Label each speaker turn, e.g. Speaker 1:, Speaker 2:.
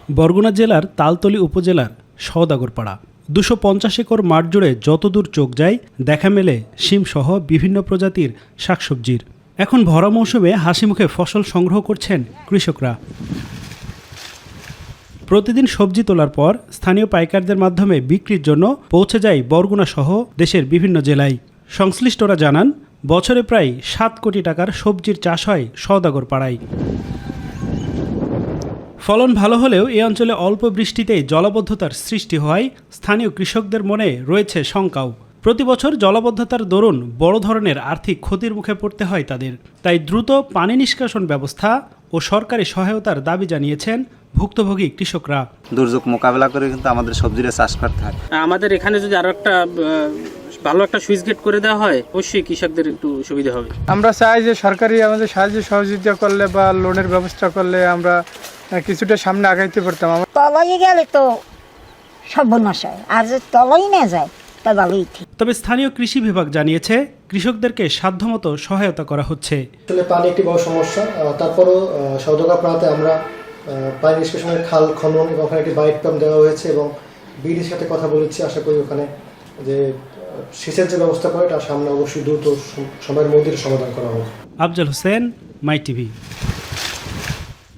Speaker 1: বরগুনা জেলার তালতলী উপজেলার সওদাগরপাড়া 250 একর মাঠ জুড়ে যতদূর চোখ যায় দেখা মেলে শিমসহ বিভিন্ন প্রজাতির শাকসবজির। এখন ভরা মৌসুমে হাসিমুখে ফসল সংগ্রহ করছেন কৃষকরা। প্রতিদিন সবজি তোলার পর স্থানীয় পাইকারদের মাধ্যমে বিক্রির জন্য পৌঁছে যায় বরগুনা সহ দেশের বিভিন্ন জেলায়। সংশ্লিষ্টরা জানান, বছরে প্রায় 7 কোটি টাকার সবজির চাষ হয় সওদাগরপাড়ায়। ফলন ভালো হলেও এ অঞ্চলে অল্প বৃষ্টিতেই জলাবদ্ধতার সৃষ্টি হওয়ায় স্থানীয় কৃষকদের মনে রয়েছে শঙ্কাও। প্রতি বছর জলাবদ্ধতার দরুন বড় ধরনের আর্থিক ক্ষতির মুখে পড়তে হয় তাদের। তাই দ্রুত পানি নিষ্কাশন ব্যবস্থা ও সরকারি সহায়তার দাবি জানিয়েছেন ভুক্তভোগী কৃষকরা।
Speaker 2: দুর্যোগ মোকাবেলা করে কিন্তু আমাদের সবজির চাষ করতে হয়।
Speaker 3: আমাদের এখানে যদি আরো একটা ভালো একটা সুইচ গেট করে দেওয়া হয়, অবশ্যই কৃষকদের একটু সুবিধা হবে।
Speaker 4: আমরা চাই যে সরকারি আমাদের সাহায্য সহযোগিতা করলে বা লোনের ব্যবস্থা করলে আমরা কিছুটা সামনে আগাইতে পারতাম।
Speaker 5: তলায় গেলে তো সর্বনাশ হয়, আর যে তলাই না যায় তা ভালোই ঠিক।
Speaker 1: তবে স্থানীয় কৃষি বিভাগ জানিয়েছে, কৃষকদেরকে সাধ্যমতো সহায়তা করা হচ্ছে।
Speaker 6: আসলে পানি একটি বড় সমস্যা, তারপরও সওদাগরপাড়াতে আমরা পানি নিষ্কাশনের খাল খনন এবং ওখানে একটি বাইট পাম্প দেওয়া হয়েছে এবং বিডির সাথে কথা বলেছি। আশা করি ওখানে যে সেচের যে ব্যবস্থা করে তার সামনে অবশ্যই দ্রুত সময়ের মধ্যে সমাধান করা হবে।
Speaker 1: আফজাল হোসেন, মাই টিভি।